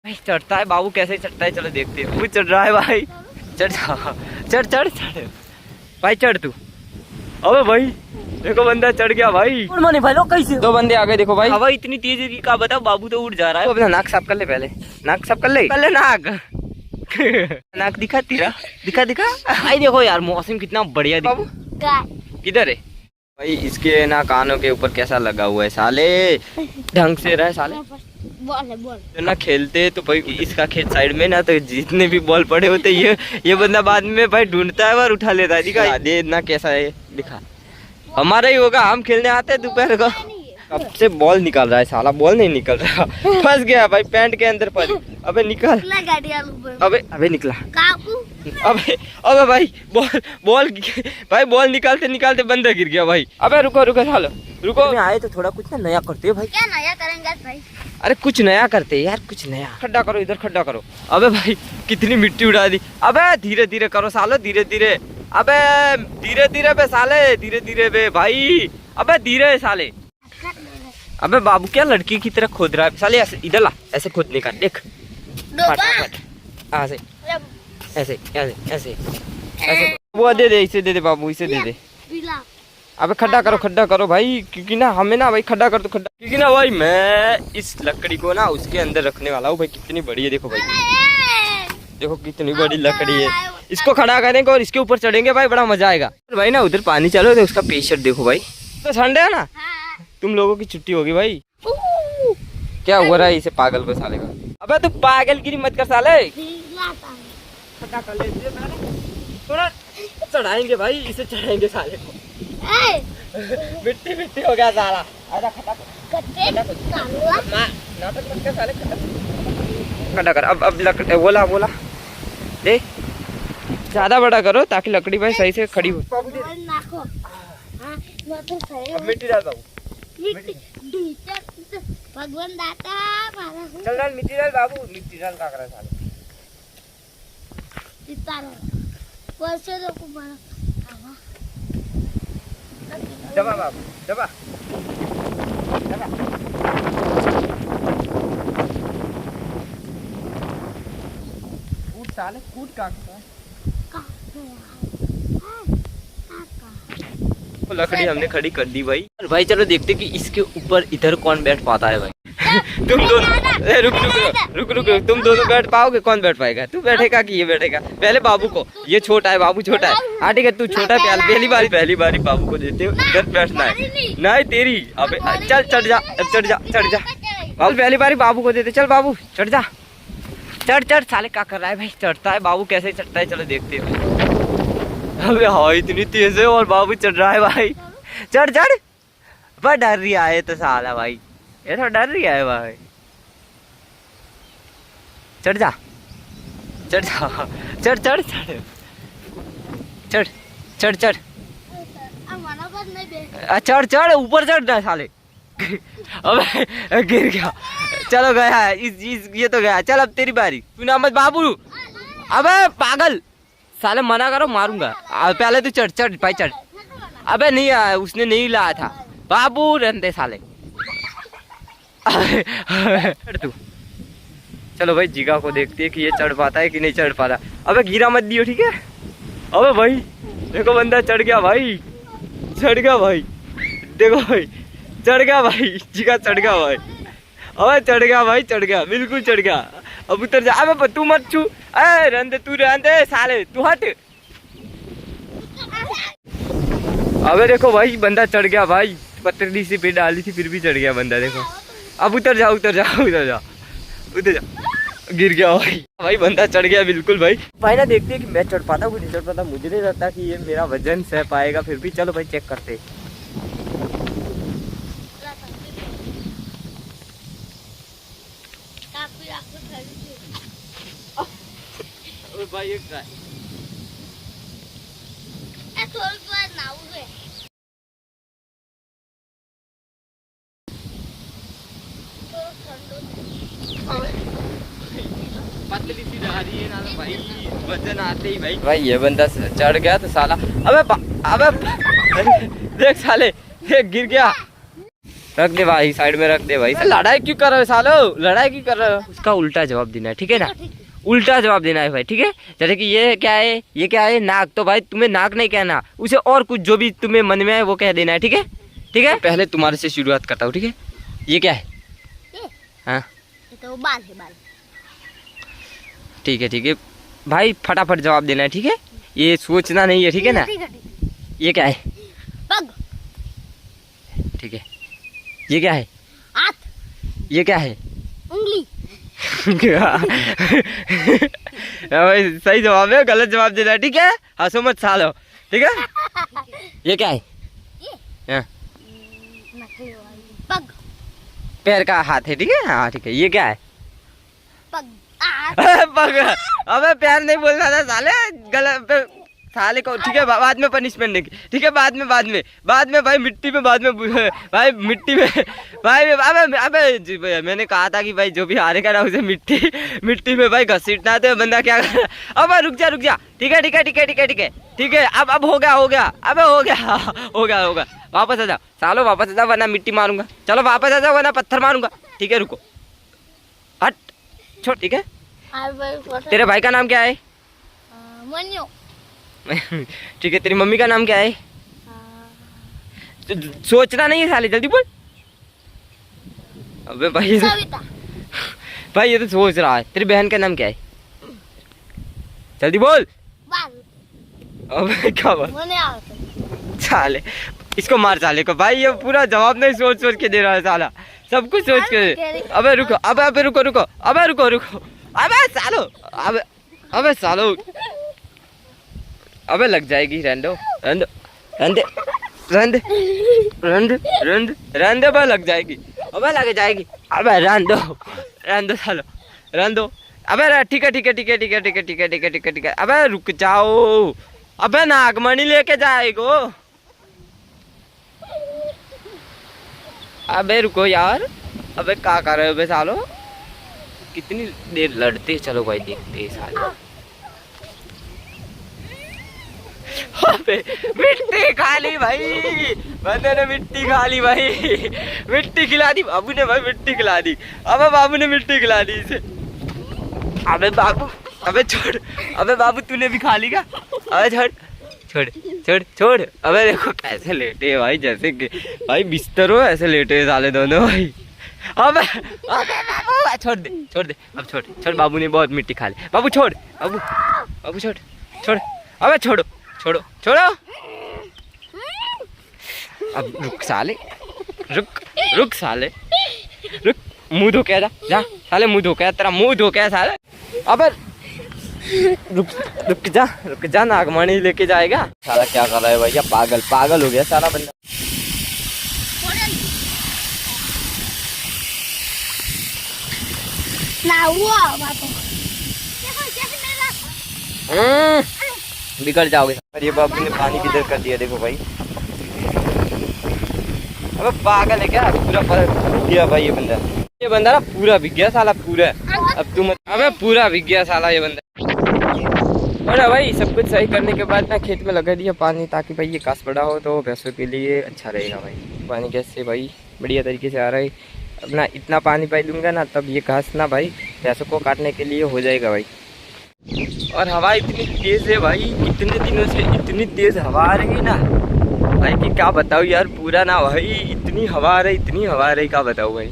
भाई चढ़ता है बाबू, कैसे चढ़ता है चलो देखते हैं। वो चढ़ रहा है भाई, चढ़ जा, चढ़ चढ़ चढ़ भाई, चढ़ तू। अबे भाई देखो बंदा चढ़ गया भाई। माने भाई लोग कैसे? दो बंदे आ गए देखो भाई। हवा इतनी तेज है कि क्या बताओ, बाबू तो उड़ जा रहा है। अपना नाक साफ कर ले पहले, नाक साफ कर ले नाक नाक दिखा तेरा, दिखा दिखा। भाई देखो यार मौसम कितना बढ़िया दिखा। किधर है भाई? इसके ना कानों के ऊपर कैसा लगा हुआ है साले, ढंग से रहे साले। बॉल तो ना खेलते तो भाई इसका खेत साइड में ना, तो जितने भी बॉल पड़े होते ये बंदा बाद में भाई ढूंढता है और उठा लेता है। दिखा दे ना कैसा है, दिखा हमारा ही होगा। हम खेलने आते हैं दोपहर को, कब से बॉल निकल रहा है साला, बॉल नहीं निकल रहा, फंस गया भाई पैंट के अंदर फंस। अबे निकल, अबे निकला, अबे भाई बॉल भाई बॉल निकालते निकालते बंदा गिर गया भाई। अबे रुको रुको सालो रुको, आए तो थोड़ा कुछ ना नया करते हो भाई। क्या नया करेंगे भाई? अरे कुछ नया करते यार, कुछ नया। खड्डा करो इधर, खड्डा करो। अबे भाई कितनी मिट्टी उड़ा दी। अबे धीरे धीरे करो सालो, धीरे धीरे। अबे धीरे धीरे बे साले, धीरे धीरे बे भाई। अबे धीरे साले। अबे बाबू क्या लड़की की तरह खोद रहा है साले? ऐसे इधर ला, ऐसे खोदने का देख, ऐसे ऐसे ऐसे ऐसे ऐसे। वो दे दे, इसे दे दे बाबू, इसे दे दे। अबे खड्डा करो, खड्डा करो भाई, क्योंकि ना हमें ना भाई खड्डा कर दो, खड्डा। क्योंकि ना भाई मैं इस लकड़ी को ना उसके अंदर रखने वाला हूँ भाई। कितनी बड़ी है देखो भाई, देखो कितनी बड़ी लकड़ी है। इसको खड़ा करेंगे और इसके ऊपर चढ़ेंगे भाई, बड़ा मजा आएगा भाई। ना उधर पानी चालू है, उसका प्रेशर देखो भाई। तो ठंडा है ना, तुम लोगों की छुट्टी होगी भाई। क्या हुआ रहा है इसे पागल को साले का? अबे तू पागलगिरी मत कर साले, खड्डा कर ले थोड़ा, चढ़ाएंगे भाई इसे, चढ़ाएंगे साले को। मिट्टी मिट्टी हो गया साला। आजा खड्डा कर, नाटक मत कर साले, खड्डा कर। अब लकड़ी बोला बोला दे, ज्यादा बड़ा करो ताकि लकड़ी भाई सही से खड़ी हो। अब मिट्टी डाल बाबू, भगवान दाता चल डाल मिट्टी डाल बाबू, मिट्टी डाल। क्या कर रहा है साले? दबा बाबू, दबा दबा। कूट साले, कूट का लकड़ी हमने खड़ी कर दी भाई। और भाई चलो देखते कि इसके ऊपर इधर कौन बैठ पाता है भाई। तुम दोनों रुक रुक रुक रुक, तुम दोनों बैठ पाओगे? कौन बैठ पाएगा? तू बैठेगा कि ये बैठेगा? पहले बाबू को, ये छोटा है बाबू, छोटा है। हाँ ठीक है, तू छोटा है, पहली बारी बाबू को देते हो, इधर बैठना है। नहीं तेरी, अबे चल चढ़ जा, चढ़ जा, चढ़ जा बाबू, पहली बारी बाबू को देते। चल बाबू चढ़ जा, चढ़ चढ़ साले। क्या कर रहा है भाई? चढ़ता है बाबू, कैसे चढ़ता है चलो देखते हैं। अबे हाँ इतनी तेज है और बाबू चढ़ रहा है भाई। चढ़ चढ़, पर डर रही है तो साला भाई, ये तो डर रही है भाई। चढ़ जा, चढ़ जा, चढ़ चढ़ चढ़ चढ़ चढ़ चढ़, चढ़ चढ़, ऊपर चढ़ साले। अबे गिर गया, चलो गया है ये तो गया। चल अब तेरी बारी, तू ना मत बाबू। अबे पागल साले, मना करो मारूंगा। पहले तू चढ़, चढ़ भाई चढ़। अबे नहीं आया, उसने नहीं लाया था बाबू, रहते साले। चढ़ तू। चलो भाई जीगा को देखते हैं कि ये चढ़ पाता है कि नहीं चढ़ पाता। अबे गिरा मत दियो ठीक है। अबे भाई देखो बंदा चढ़ गया भाई, चढ़ गया भाई, देखो भाई चढ़ गया भाई, जीगा चढ़ गया भाई। अबे चढ़ गया भाई, चढ़ गया, बिल्कुल चढ़ गया। अब उतर जा। अबे तू मत छू, रहने दे, तू रहने दे साले, तू हट। अबे देखो भाई बंदा चढ़ गया भाई, पतली सी पे डाली थी फिर भी चढ़ गया बंदा, देखो। अब उतर जा, उतर जा, उतर जा, उतर जा। गिर गया भाई, भाई बंदा चढ़ गया बिल्कुल भाई। भाई ना देखते हैं कि मैं चढ़ पाता हूँ, नहीं चढ़ पाता। मुझे नहीं लगता कि ये मेरा वजन सह पाएगा, फिर भी चलो भाई चेक करते। भाई ये क्या है? पतली सी जा रही है ना भाई, वजन आते ही भाई ये बंदा चढ़ गया तो साला। अबे अबे देख साले, ये गिर गया। रख दे भाई, साइड में रख दे भाई। लड़ाई क्यों कर रहे हो सालो, लड़ाई क्यों कर रहे हो? उसका उल्टा जवाब देना है, ठीक है ना? उल्टा जवाब देना है भाई, ठीक है? जैसे कि ये क्या है, ये क्या है, नाक, तो भाई तुम्हें नाक नहीं कहना, उसे और कुछ जो भी तुम्हें मन में है वो कह देना है, ठीक है? ठीक है, पहले तुम्हारे से शुरुआत करता हूँ, ठीक है? ये क्या है? हाँ तो बाल है, बाल। ठीक है, ठीक है भाई, फटाफट जवाब देना है, ठीक है? ये सोचना नहीं है, ठीक है ना? ये क्या है? पग। ठीक है, ये क्या है? हाथ। ये क्या है? उंगली। भाई सही जवाब है, गलत जवाब देना है, ठीक है? हंसो मत सालो, ठीक है? ये क्या है? हाँ। पग। पैर का हाथ है, ठीक है? हाँ ठीक है, ये क्या है? पग। पग। अबे पैर नहीं बोलना था साले, गलत साले को, ठीक है? बाद में पनिशमेंट देंगे, ठीक है? बाद में भाई, मिट्टी में बाद में भाई, मिट्टी में भाई। अबे मैंने कहा था कि भाई जो भी हारेगा ना उसे मिट्टी में भाई घसीटना, तो बंदा क्या कर। अब रुक जा, ठीक है, अब हो गया, अबे हो गया। वापस आ जाओ सालो, वापस आ जाओ वरना मिट्टी मारूंगा। चलो वापस आ जाओ वरना पत्थर मारूंगा, ठीक है? रुको, हट, छोड़, ठीक है? तेरे भाई का नाम क्या है? मन्यो। ठीक है, तेरी मम्मी का नाम क्या है? सोचना नहीं है साले, जल्दी बोल। अबे भाई सविता। भाई ये तो सोच रहा है। तेरी बहन का नाम क्या है? जल्दी बोल। बाल। अबे क्या बात, मने आता। साले इसको मार साले को भाई, ये पूरा जवाब नहीं सोच के दे रहा है साला, सब कुछ सोच के। अबे रुको, अबे रुको, अबे सालो, अबे लग जाएगी, रहने दो भाई, लग जाएगी, अबे लग जाएगी, अबे रहने दो सालो, रहने दो। अबे ठीक है, अबे रुक जाओ, अबे नागमणि लेके जाएगो। अबे रुको यार, अबे क्या कर रहे हो बे सालो, कितनी देर लड़ते। चलो भाई देखते हैं सालो। अबे मिट्टी खा ली भाई, बंदे ने मिट्टी खा ली भाई, मिट्टी खिला दी बाबू ने भाई, मिट्टी खिला दी। अबे बाबू ने मिट्टी खिला दी इसे। अबे बाबू, अबे छोड़, अबे बाबू तूने भी खा ली क्या? अबे छोड़। अबे देखो कैसे लेटे है भाई, जैसे कि भाई बिस्तर हो ऐसे लेटे है साले दोनों भाई। अबे बाबू छोड़ दे, अब छोड़, बाबू ने बहुत मिट्टी खा ली। बाबू छोड़, बाबू छोड़, अबे छोड़ो। अब रुक साले, रुक साले, रुक, मुंह धो के जा साले, मुंह धो के, तेरा मुंह धो के साले। अबे रुक जा, नागमणि लेके जाएगा साला। क्या कर रहा है भैया, पागल हो गया सारा बंदा। ना हुआ बात। बिगड़ जाओगे। और ये बाबू ने पानी किधर कर दिया, देखो भाई। अबे पागल है क्या, पूरा भीग गया भाई ये बंदा ना, पूरा भीग गया साला, पूरा। अब तुम, अबे पूरा भीग गया साला ये बंदा। और भाई सब कुछ सही करने के बाद ना खेत में लगा दिया पानी, ताकि भाई ये घास बड़ा हो तो भैंसों के लिए अच्छा रहेगा भाई। पानी कैसे भाई बढ़िया तरीके से आ रहा है। अपना इतना पानी पाई दूंगा ना, तब ये घास ना भाई भैंसों को काटने के लिए हो जाएगा भाई। और हवा इतनी तेज़ है भाई, कितने दिनों से इतनी तेज़ हवा आ रही है ना भाई कि क्या बताऊँ यार, पूरा ना भाई इतनी हवा आ रही, क्या बताऊँ भाई।